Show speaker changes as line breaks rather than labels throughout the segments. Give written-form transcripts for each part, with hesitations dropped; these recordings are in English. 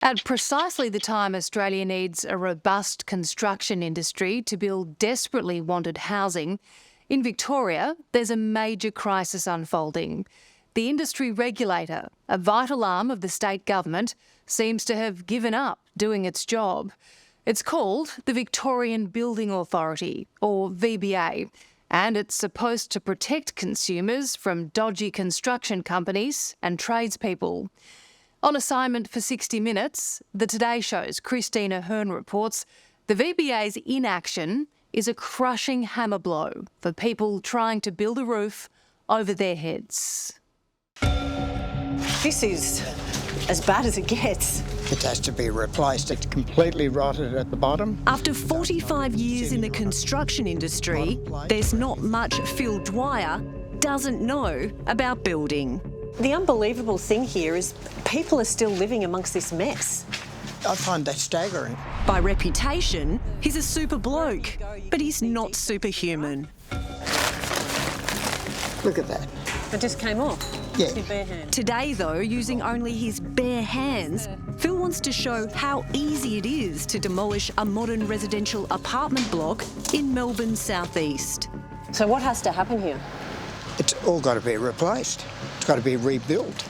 At precisely the time Australia needs a robust construction industry to build desperately wanted housing, in Victoria there's a major crisis unfolding. The industry regulator, a vital arm of the state government, seems to have given up doing its job. It's called the Victorian Building Authority, or VBA, and it's supposed to protect consumers from dodgy construction companies and tradespeople. On assignment for 60 Minutes, the Today Show's Christina Ahern reports the VBA's inaction is a crushing hammer blow for people trying to build a roof over their heads.
This is as bad as it gets.
It has to be replaced. It's completely rotted at the bottom.
After 45 years in the construction industry, there's not much Phil Dwyer doesn't know about building. The unbelievable thing here is people are still living amongst this mess.
I find that staggering.
By reputation, he's a super bloke, but he's not superhuman.
Look at that.
It just came off.
Yeah.
Your bare hand. Today, though, using only his bare hands, Phil wants to show how easy it is to demolish a modern residential apartment block in Melbourne's southeast. So what has to happen here?
It's all got to be replaced. It's got to be rebuilt.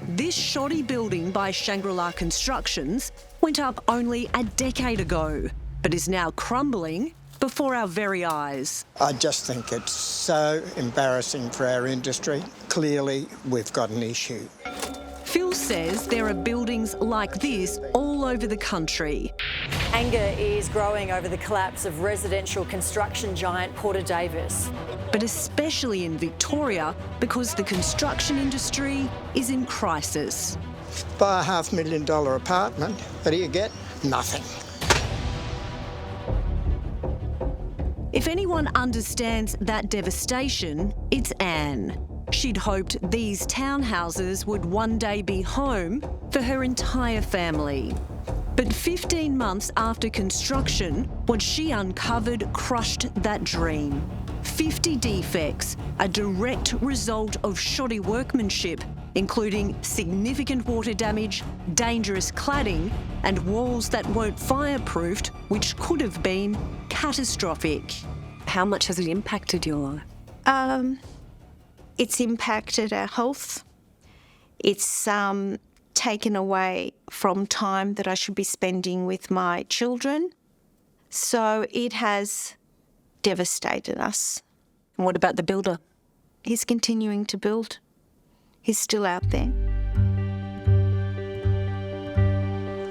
This shoddy building by Shangri-La Constructions went up only a decade ago, but is now crumbling before our very eyes.
I just think it's so embarrassing for our industry. Clearly, we've got an issue.
Phil says there are buildings like this all over the country.
Anger is growing over the collapse of residential construction giant Porter Davis.
But especially in Victoria, because the construction industry is in crisis.
Buy a $500,000 apartment, what do you get? Nothing.
If anyone understands that devastation, it's Anne. She'd hoped these townhouses would one day be home for her entire family. But 15 months after construction, what she uncovered crushed that dream. 50 defects, a direct result of shoddy workmanship, including significant water damage, dangerous cladding, and walls that weren't fireproofed, which could have been catastrophic. How much has it impacted your life?
It's impacted our health. It's taken away from time that I should be spending with my children. So it has devastated us.
And what about the builder?
He's continuing to build. He's still out there.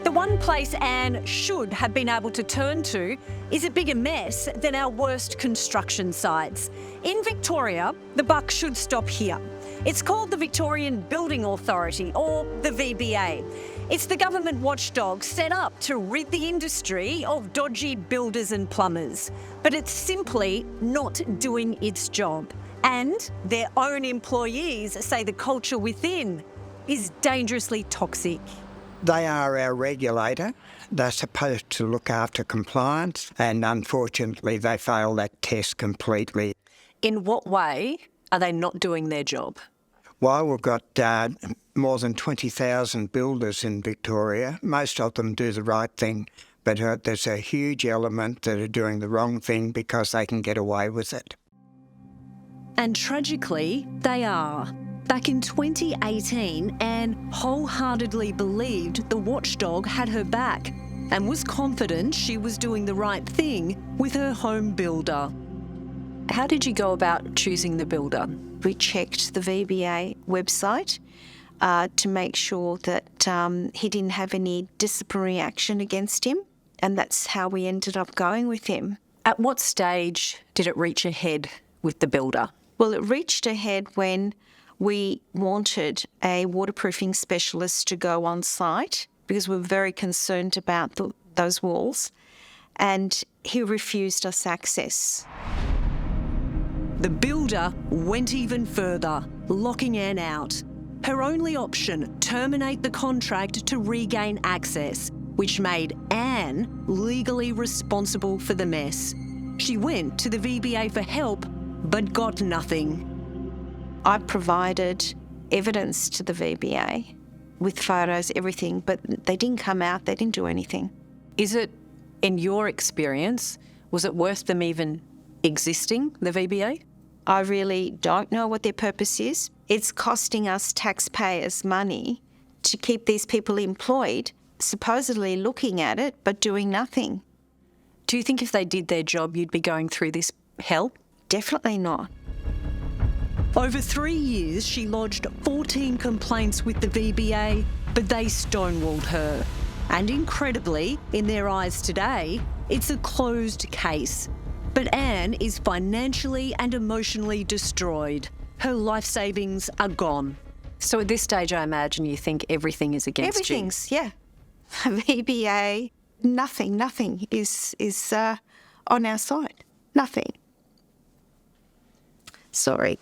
The one place Anne should have been able to turn to is a bigger mess than our worst construction sites. In Victoria, the buck should stop here. It's called the Victorian Building Authority, or the VBA. It's the government watchdog set up to rid the industry of dodgy builders and plumbers. But it's simply not doing its job. And their own employees say the culture within is dangerously toxic.
They are our regulator. They're supposed to look after compliance, and unfortunately they fail that test completely.
In what way are they not doing their job?
While we've got more than 20,000 builders in Victoria, most of them do the right thing, but there's a huge element that are doing the wrong thing because they can get away with it.
And tragically, they are. Back in 2018, Anne wholeheartedly believed the watchdog had her back and was confident she was doing the right thing with her home builder. How did you go about choosing the builder?
We checked the VBA website to make sure that he didn't have any disciplinary action against him, and that's how we ended up going with him.
At what stage did it reach a head with the builder?
Well, it reached a head when we wanted a waterproofing specialist to go on site because we were very concerned about those walls, and he refused us access.
The builder went even further, locking Anne out. Her only option, terminate the contract to regain access, which made Anne legally responsible for the mess. She went to the VBA for help, but got nothing.
I provided evidence to the VBA with photos, everything, but they didn't come out, they didn't do anything.
Is it, in your experience, was it worth them even existing, the VBA?
I really don't know what their purpose is. It's costing us taxpayers money to keep these people employed, supposedly looking at it, but doing nothing.
Do you think if they did their job, you'd be going through this hell?
Definitely not.
Over 3 years, she lodged 14 complaints with the VBA, but they stonewalled her. And incredibly, in their eyes today, it's a closed case. But Anne is financially and emotionally destroyed. Her life savings are gone. So at this stage, I imagine you think everything is against
Everything's, yeah. VBA, nothing is on our side. Nothing. Sorry.
you.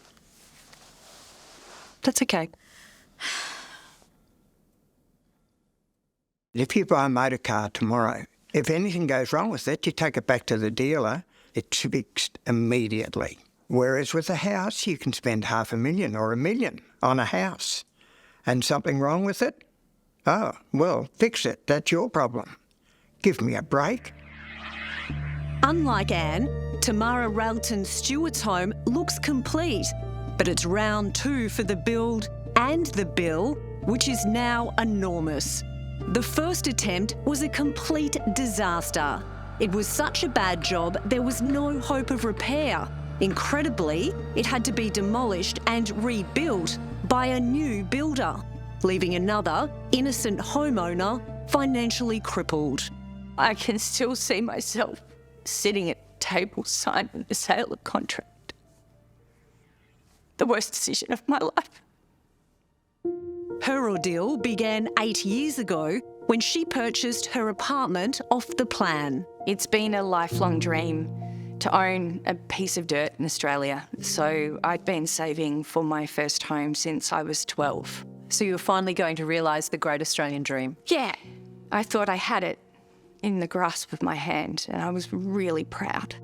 That's okay.
If you buy a motor car tomorrow, if anything goes wrong with it, you take it back to the dealer, it's fixed immediately. Whereas with a house, you can spend $500,000 or $1 million on a house. And something wrong with it? Oh, well, fix it. That's your problem. Give me a break.
Unlike Anne, Tamara Railton Stewart's home looks complete, but it's round 2 for the build and the bill, which is now enormous. The first attempt was a complete disaster. It was such a bad job, there was no hope of repair. Incredibly, it had to be demolished and rebuilt by a new builder, leaving another innocent homeowner financially crippled.
I can still see myself sitting at table signing the sale of contract. The worst decision of my life.
Her ordeal began 8 years ago when she purchased her apartment off the plan.
It's been a lifelong dream to own a piece of dirt in Australia. So I'd been saving for my first home since I was 12.
So you were finally going to realise the great Australian dream.
Yeah, I thought I had it in the grasp of my hand and I was really proud.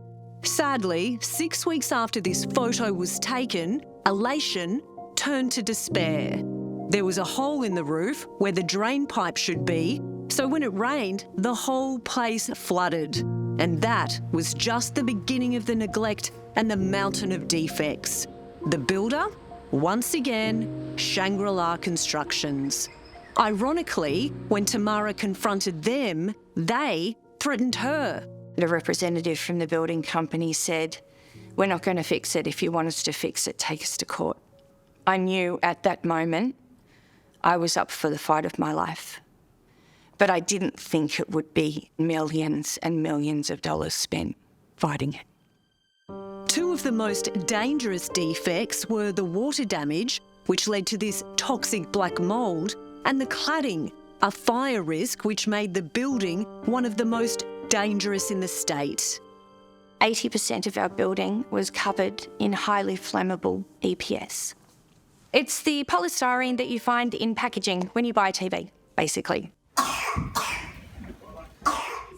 Sadly, 6 weeks after this photo was taken, elation turned to despair. There was a hole in the roof where the drain pipe should be, so when it rained, the whole place flooded. And that was just the beginning of the neglect and the mountain of defects. The builder? Once again, Shangri-La Constructions. Ironically, when Tamara confronted them, they threatened her.
The representative from the building company said, "We're not going to fix it. If you want us to fix it, take us to court." I knew at that moment I was up for the fight of my life. But I didn't think it would be millions and millions of dollars spent fighting it.
Two of the most dangerous defects were the water damage, which led to this toxic black mould, and the cladding, a fire risk which made the building one of the most dangerous in the state.
80% of our building was covered in highly flammable EPS. It's the polystyrene that you find in packaging when you buy a TV, basically.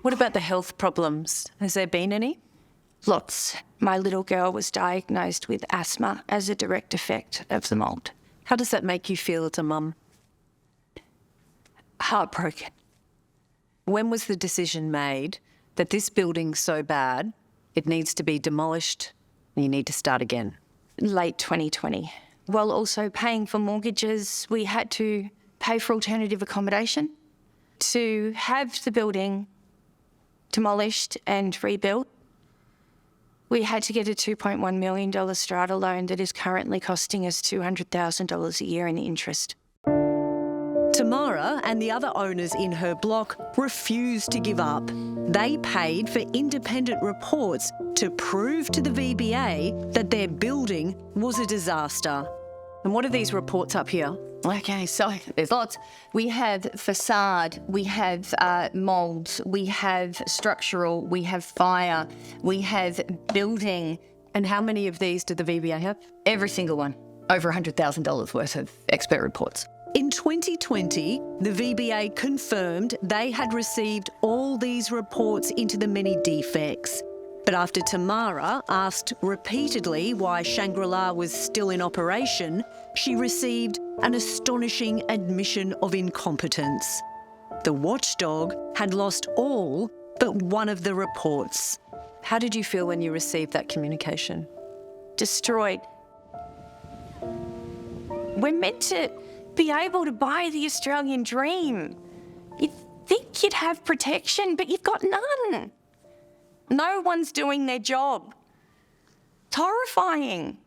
What about the health problems? Has there been any?
Lots. My little girl was diagnosed with asthma as a direct effect of the mould.
How does that make you feel as a mum?
Heartbroken.
When was the decision made that this building's so bad, it needs to be demolished and you need to start again?
Late 2020. While also paying for mortgages, we had to pay for alternative accommodation. To have the building demolished and rebuilt, we had to get a $2.1 million strata loan that is currently costing us $200,000 a year in interest.
Tamara and the other owners in her block refused to give up. They paid for independent reports to prove to the VBA that their building was a disaster. And what are these reports up here?
Okay, so there's lots. We have facade, we have mould, we have structural, we have fire, we have building.
And how many of these do the VBA have?
Every single one. Over $100,000 worth of expert reports.
In 2020, the VBA confirmed they had received all these reports into the many defects. But after Tamara asked repeatedly why Shangri-La was still in operation, she received an astonishing admission of incompetence. The watchdog had lost all but one of the reports.
How did you feel when you received that communication?
Destroyed. We're meant to be able to buy the Australian dream. You'd think you'd have protection, but you've got none. No one's doing their job. It's horrifying.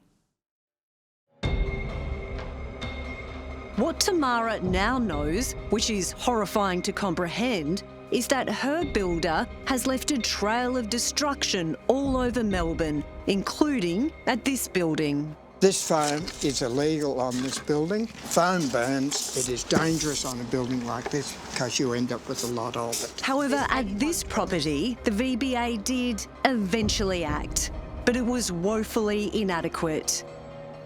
What Tamara now knows, which is horrifying to comprehend, is that her builder has left a trail of destruction all over Melbourne, including at this building.
This foam is illegal on this building. Foam burns. It is dangerous on a building like this because you end up with a lot of it.
However, at this property, the VBA did eventually act, but it was woefully inadequate.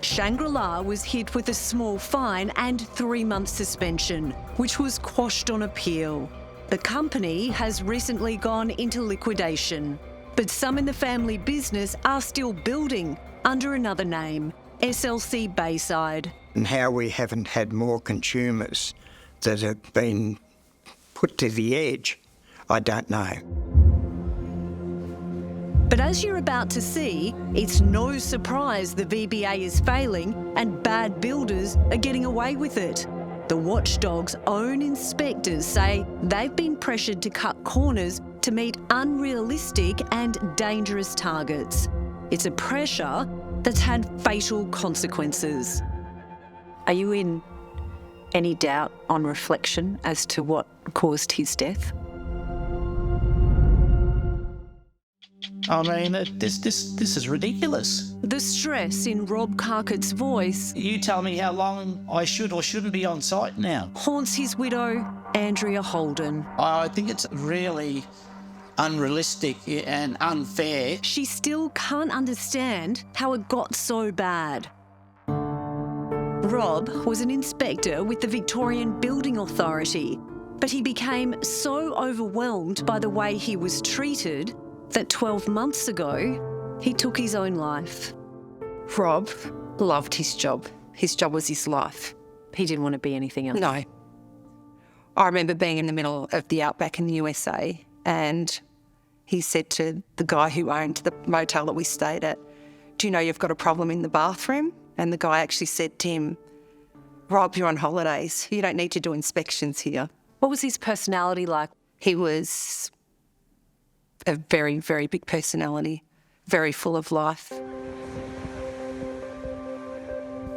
Shangri-La was hit with a small fine and 3-month suspension, which was quashed on appeal. The company has recently gone into liquidation, but some in the family business are still building under another name, SLC Bayside.
And how we haven't had more consumers that have been put to the edge, I don't know.
But as you're about to see, it's no surprise the VBA is failing and bad builders are getting away with it. The watchdog's own inspectors say they've been pressured to cut corners to meet unrealistic and dangerous targets. It's a pressure that's had fatal consequences.
Are you in any doubt on reflection as to what caused his death?
I mean, this is ridiculous.
The stress in Rob Carkett's voice
You tell me how long I should or shouldn't be on site now.
haunts his widow, Andrea Holden.
I think it's really unrealistic and unfair.
She still can't understand how it got so bad. Rob was an inspector with the Victorian Building Authority, but he became so overwhelmed by the way he was treated that 12 months ago, he took his own life.
Rob loved his job. His job was his life. He didn't want to be anything else.
No. I remember being in the middle of the outback in the USA, and he said to the guy who owned the motel that we stayed at, "Do you know you've got a problem in the bathroom?" And the guy actually said to him, "Rob, you're on holidays. You don't need to do inspections here."
What was his personality like?
He was a very, very big personality, very full of life.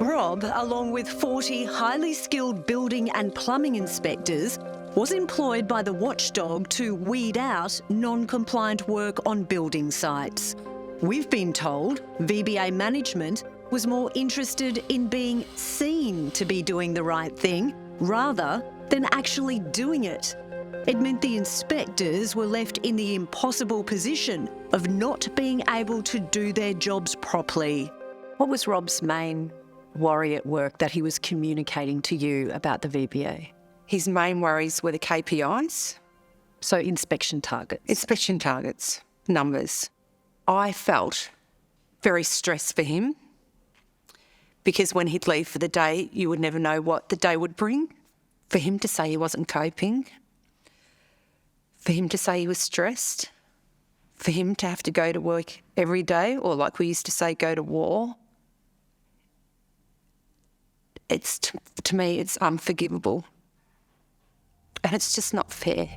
Rob, along with 40 highly skilled building and plumbing inspectors, was employed by the watchdog to weed out non-compliant work on building sites. We've been told VBA management was more interested in being seen to be doing the right thing rather than actually doing it. It meant the inspectors were left in the impossible position of not being able to do their jobs properly.
What was Rob's main worry at work that he was communicating to you about the VBA?
His main worries were the KPIs,
So inspection targets.
inspection targets, numbers. I felt very stressed for him because when he'd leave for the day, you would never know what the day would bring. For him to say he wasn't coping, for him to say he was stressed, for him to have to go to work every day, or like we used to say, go to war, to me, it's unforgivable. And it's just not fair.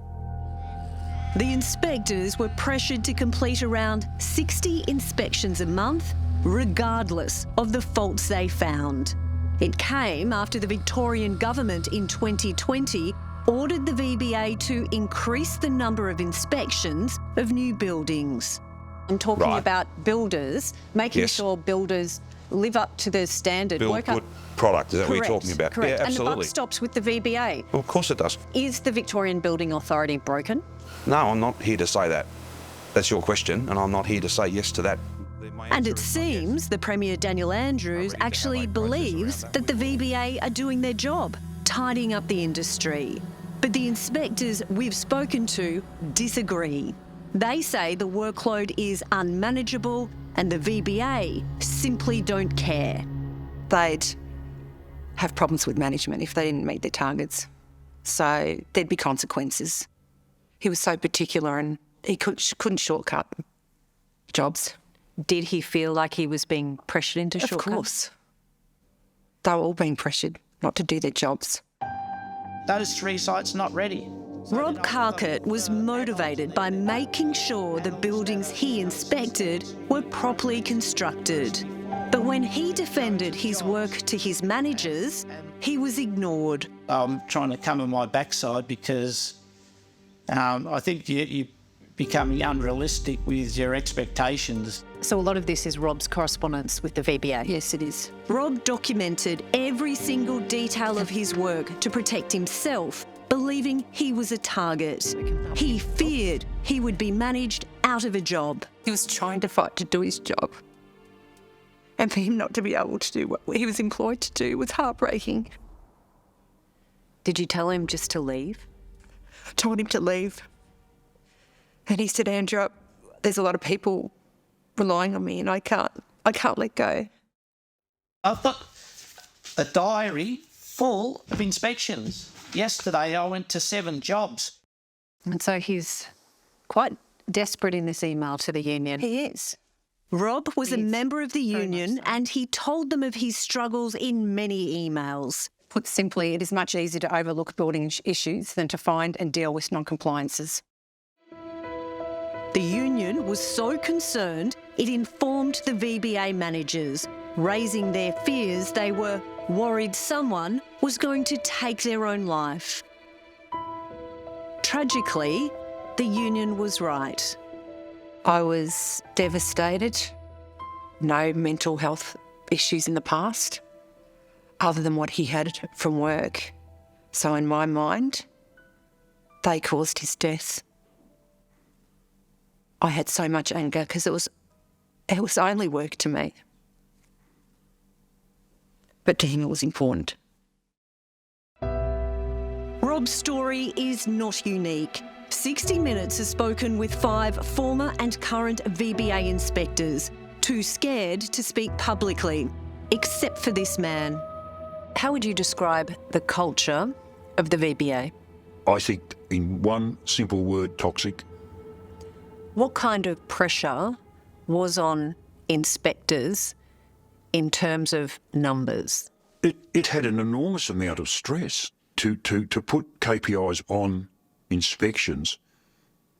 The inspectors were pressured to complete around 60 inspections a month, regardless of the faults they found. It came after the Victorian government in 2020 ordered the VBA to increase the number of inspections of new buildings.
I'm talking
Right.
about builders, making
Yes.
sure builders live up to the standard.
Build
work up.
good product, is that what you're
Correct,
talking about?
Correct.
Yeah,
And the
absolutely.
buck stops with the VBA.
Well, of course it does.
Is the Victorian Building Authority broken?
No, I'm not here to say that. That's your question, and I'm not here to say yes to that. My
And
answer
it
is not yes.
seems the Premier Daniel Andrews actually believes that the VBA are doing their job, tidying up the industry. But the inspectors we've spoken to disagree. They say the workload is unmanageable and the VBA simply don't care.
They'd have problems with management if they didn't meet their targets. So there'd be consequences. He was so particular and he couldn't shortcut jobs.
Did he feel like he was being pressured into shortcuts?
Of course. They were all being pressured not to do their jobs.
Those 3 sites not ready.
Rob Carkett was motivated by making sure the buildings he inspected were properly constructed. But when he defended his work to his managers, he was ignored.
I'm trying to come on my backside because I think you're becoming unrealistic with your expectations.
So a lot of this is Rob's correspondence with the VBA.
Yes, it is.
Rob documented every single detail of his work to protect himself, believing he was a target. He feared he would be managed out of a job.
He was trying to fight to do his job. And for him not to be able to do what he was employed to do was heartbreaking.
Did you tell him just to leave?
I told him to leave. And he said, Andrew, there's a lot of people relying on me and I can't let go.
I've got a diary full of inspections. Yesterday I went to 7 jobs.
And so he's quite desperate in this email to the union.
He is.
Rob was a
Yes,
member of the
very
union
much so.
and he told them of his struggles in many emails.
Put simply, it is much easier to overlook building issues than to find and deal with non-compliances.
The union was so concerned it informed the VBA managers, raising their fears they were worried someone was going to take their own life. Tragically, the union was right.
I was devastated. No mental health issues in the past, other than what he had from work. So in my mind, they caused his death. I had so much anger because it was only work to me. But to him it was important.
Rob's story is not unique. 60 Minutes has spoken with 5 former and current VBA inspectors, too scared to speak publicly, except for this man.
How would you describe the culture of the VBA?
I think in one simple word, toxic.
What kind of pressure was on inspectors in terms of numbers?
It had an enormous amount of stress. To put KPIs on inspections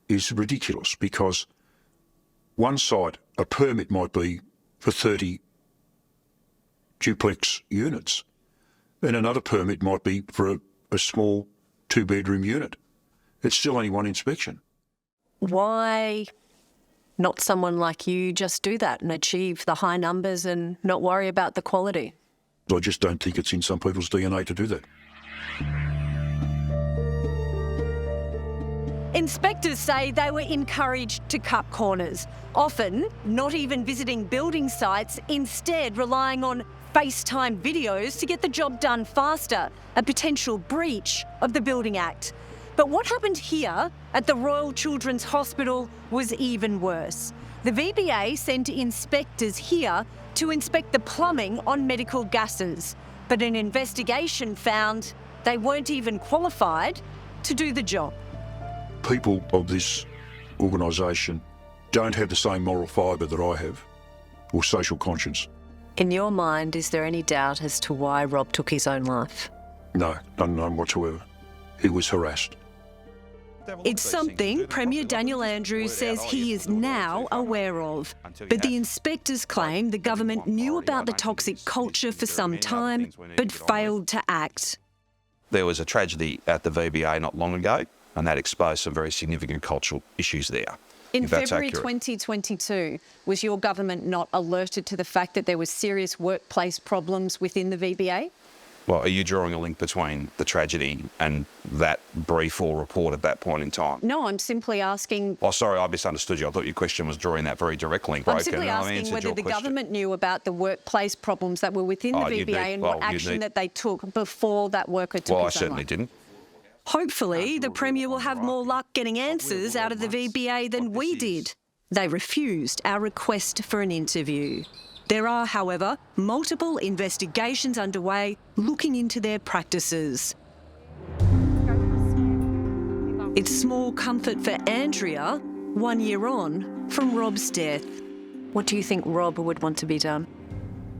is ridiculous because one site, a permit might be for 30 duplex units and another permit might be for a small 2-bedroom unit. It's still only one inspection.
Why not someone like you just do that and achieve the high numbers and not worry about the quality?
I just don't think it's in some people's DNA to do that.
Inspectors say they were encouraged to cut corners, often not even visiting building sites, instead relying on FaceTime videos to get the job done faster, a potential breach of the Building Act. But what happened here at the Royal Children's Hospital was even worse. The VBA sent inspectors here to inspect the plumbing on medical gases, but an investigation found they weren't even qualified to do the job.
People of this organisation don't have the same moral fibre that I have, or social conscience.
In your mind, is there any doubt as to why Rob took his own life?
No, none whatsoever. He was harassed.
It's something Premier Daniel Andrews says he is now aware of. But the inspectors claim the government knew about the toxic culture for some time, but failed to act.
There was a tragedy at the VBA not long ago, and that exposed some very significant cultural issues there.
In
if that's
February
accurate.
2022, was your government not alerted to the fact that there was serious workplace problems within the VBA?
Well, are you drawing a link between the tragedy and that brief or report at that point in time?
No, I'm simply asking...
Oh, sorry, I misunderstood you. I thought your question was drawing that very direct link.
I'm simply asking whether the government knew about the workplace problems that were within the VBA and what action that they took before that worker took
Well, I
his own
certainly
life.
didn't.
Hopefully, the Premier will have more luck getting answers out of the VBA than we did. They refused our request for an interview. There are, however, multiple investigations underway looking into their practices. It's small comfort for Andrea, 1 year on from Rob's death.
What do you think Rob would want to be done?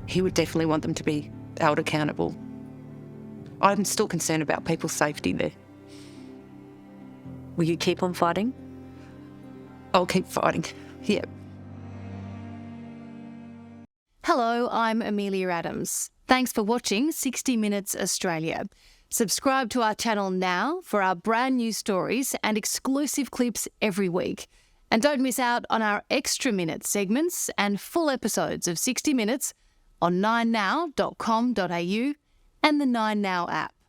He would definitely want them to be held accountable. I'm still concerned about people's safety there.
Will you keep on fighting?
I'll keep fighting, yeah.
Hello, I'm Amelia Adams. Thanks for watching 60 Minutes Australia. Subscribe to our channel now for our brand new stories and exclusive clips every week. And don't miss out on our extra minute segments and full episodes of 60 Minutes on 9now.com.au and the 9Now app.